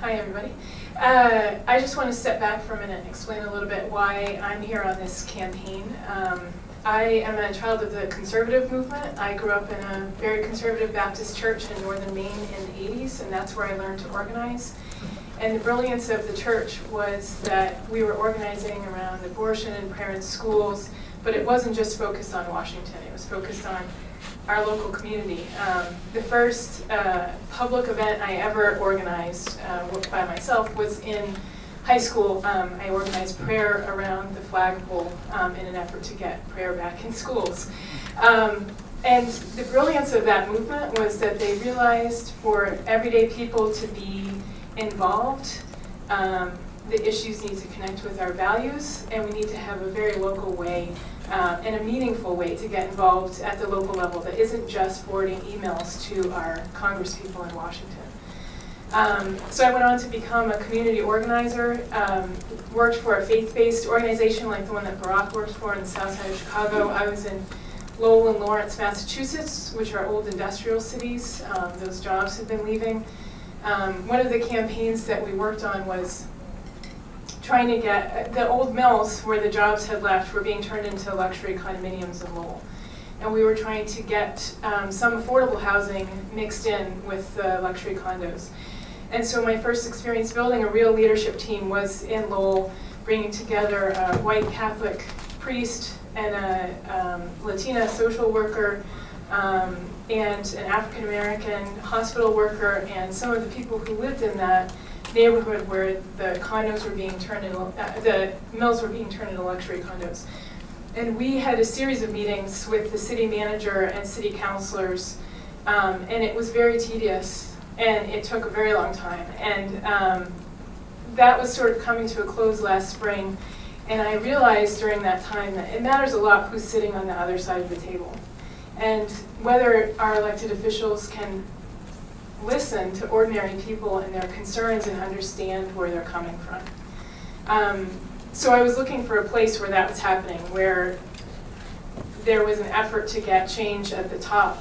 Hi, everybody. I just want to step back for a minute and explain a little bit why I'm here on this campaign. I am a child of the conservative movement. I grew up in a very conservative Baptist church in northern Maine in the 80s, and that's where I learned to organize. And the brilliance of the church was that we were organizing around abortion and prayer in schools, but it wasn't just focused on Washington. It was focused on our local community. The first public event I ever organized by myself was in high school. I organized prayer around the flagpole in an effort to get prayer back in schools. And the brilliance of that movement was that they realized for everyday people to be involved, the issues need to connect with our values, and we need to have a very local way and a meaningful way to get involved at the local level that isn't just forwarding emails to our congresspeople in Washington. So I went on to become a community organizer, worked for a faith-based organization like the one that Barack works for in the south side of Chicago. I was in Lowell and Lawrence, Massachusetts, which are old industrial cities. Those jobs have been leaving. One of the campaigns that we worked on was trying to get the old mills where the jobs had left were being turned into luxury condominiums in Lowell. And we were trying to get some affordable housing mixed in with the luxury condos. And so my first experience building a real leadership team was in Lowell, bringing together a white Catholic priest and a Latina social worker and an African American hospital worker and some of the people who lived in that neighborhood where the condos were being turned into, the mills were being turned into luxury condos. And we had a series of meetings with the city manager and city councilors, and it was very tedious, and it took a very long time. And that was sort of coming to a close last spring, and I realized during that time that it matters a lot who's sitting on the other side of the table, and whether our elected officials can listen to ordinary people and their concerns and understand where they're coming from. So I was looking for a place where that was happening, where there was an effort to get change at the top,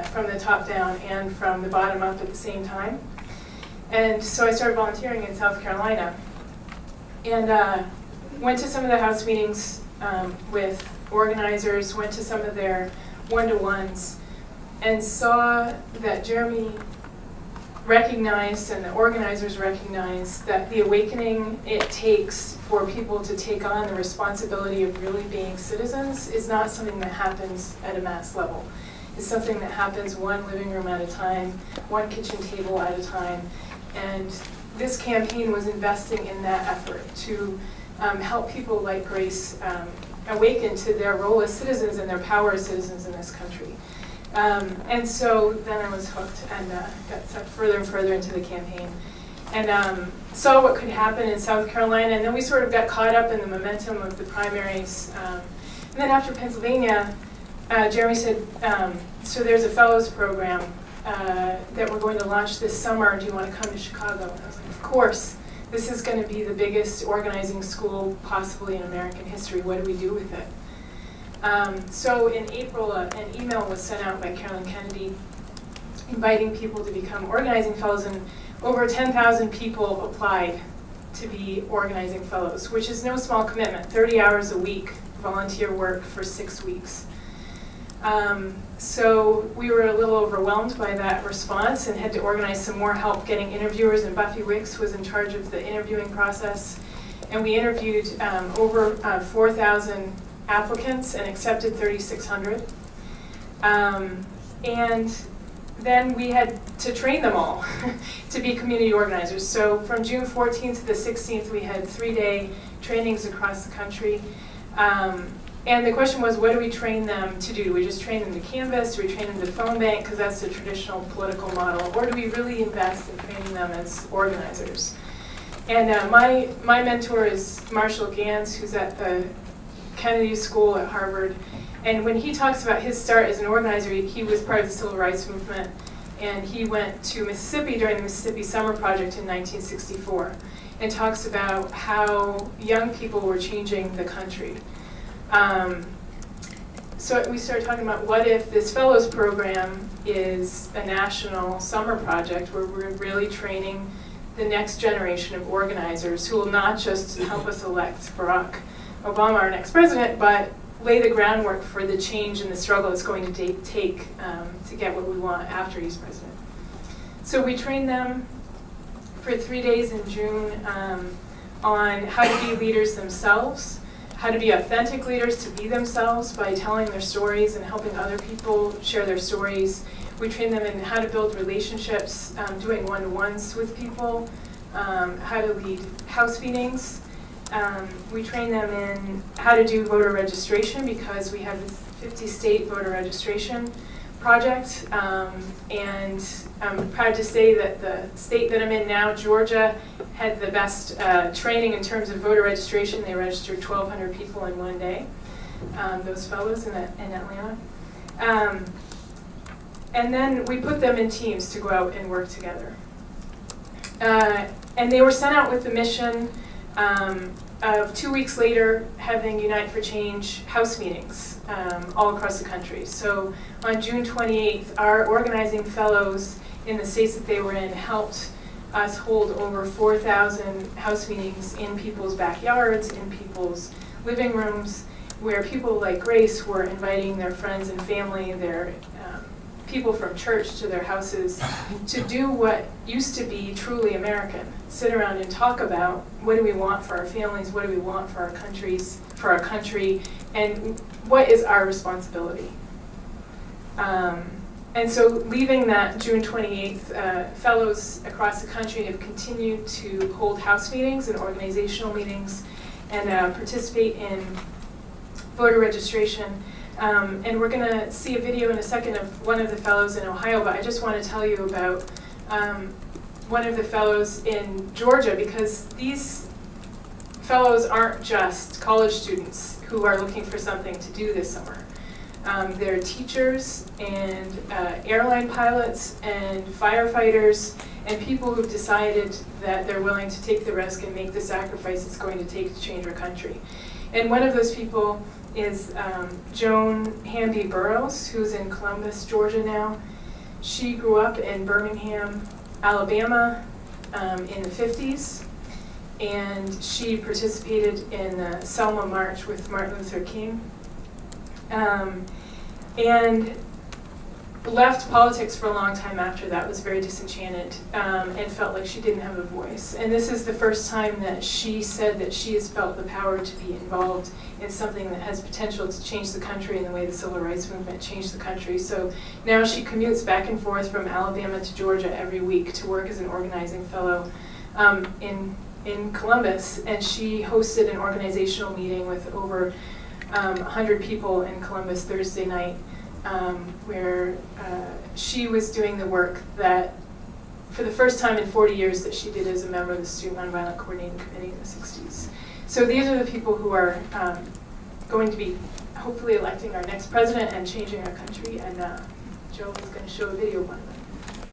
from the top down and from the bottom up at the same time. And so I started volunteering in South Carolina and went to some of the House meetings with organizers, went to some of their one-to-ones, and saw that Jeremy recognized and the organizers recognized that the awakening it takes for people to take on the responsibility of really being citizens is not something that happens at a mass level. It's something that happens one living room at a time, one kitchen table at a time. And this campaign was investing in that effort to help people like Grace awaken to their role as citizens and their power as citizens in this country. And so then I was hooked and got sucked further and further into the campaign and saw what could happen in South Carolina, and then we sort of got caught up in the momentum of the primaries. And then after Pennsylvania, Jeremy said, so there's a fellows program that we're going to launch this summer. Do you want to come to Chicago? And I was like, of course. This is going to be the biggest organizing school possibly in American history. What do we do with it? So in April, an email was sent out by Carolyn Kennedy inviting people to become organizing fellows, and over 10,000 people applied to be organizing fellows, which is no small commitment, 30 hours a week, volunteer work for 6 weeks. So we were a little overwhelmed by that response and had to organize some more help getting interviewers, and Buffy Wicks was in charge of the interviewing process. And we interviewed over 4,000 applicants and accepted 3,600. And then we had to train them all to be community organizers. So from June 14th to the 16th, we had 3-day trainings across the country. And the question was, what do we train them to do? Do we just train them to canvass? Do we train them to phone bank, because that's the traditional political model? Or do we really invest in training them as organizers? And my mentor is Marshall Gans, who's at the Kennedy School at Harvard. And when he talks about his start as an organizer, he was part of the Civil Rights Movement. And he went to Mississippi during the Mississippi Summer Project in 1964 and talks about how young people were changing the country. So we started talking about what if this fellows program is a national summer project where we're really training the next generation of organizers who will not just help us elect Barack Obama, our next president, but lay the groundwork for the change and the struggle it's going to take to get what we want after he's president. So we trained them for 3 days in June on how to be leaders themselves, how to be authentic leaders, to be themselves by telling their stories and helping other people share their stories. We train them in how to build relationships, doing one-to-ones with people, how to lead house meetings. We train them in how to do voter registration because we have this 50-state voter registration project. And I'm proud to say that the state that I'm in now, Georgia, had the best training in terms of voter registration. They registered 1,200 people in one day, those fellows in Atlanta. And then we put them in teams to go out and work together. And they were sent out with the mission of 2 weeks later having Unite for Change house meetings all across the country. So on June 28th, our organizing fellows in the states that they were in helped us hold over 4,000 house meetings in people's backyards, in people's living rooms, where people like Grace were inviting their friends and family, their people from church to their houses to do what used to be truly American. Sit around and talk about what do we want for our families, what do we want for our countries, for our country, and what is our responsibility. And so leaving that June 28th, fellows across the country have continued to hold house meetings and organizational meetings and participate in voter registration. And we're going to see a video in a second of one of the fellows in Ohio, but I just want to tell you about one of the fellows in Georgia, because these fellows aren't just college students who are looking for something to do this summer. They're teachers and airline pilots and firefighters and people who've decided that they're willing to take the risk and make the sacrifice it's going to take to change our country. And one of those people is Joan Hamby Burrows, who's in Columbus, Georgia now. She grew up in Birmingham, Alabama in the 50s, and she participated in the Selma March with Martin Luther King, and left politics for a long time after that, was very disenchanted, and felt like she didn't have a voice. And this is the first time that she said that she has felt the power to be involved in something that has potential to change the country in the way the civil rights movement changed the country. So now she commutes back and forth from Alabama to Georgia every week to work as an organizing fellow in Columbus. And she hosted an organizational meeting with over 100 people in Columbus Thursday night, where she was doing the work that, for the first time in 40 years, that she did as a member of the Student Nonviolent Coordinating Committee in the 60s. So these are the people who are going to be hopefully electing our next president and changing our country, and Joe is going to show a video of one of them.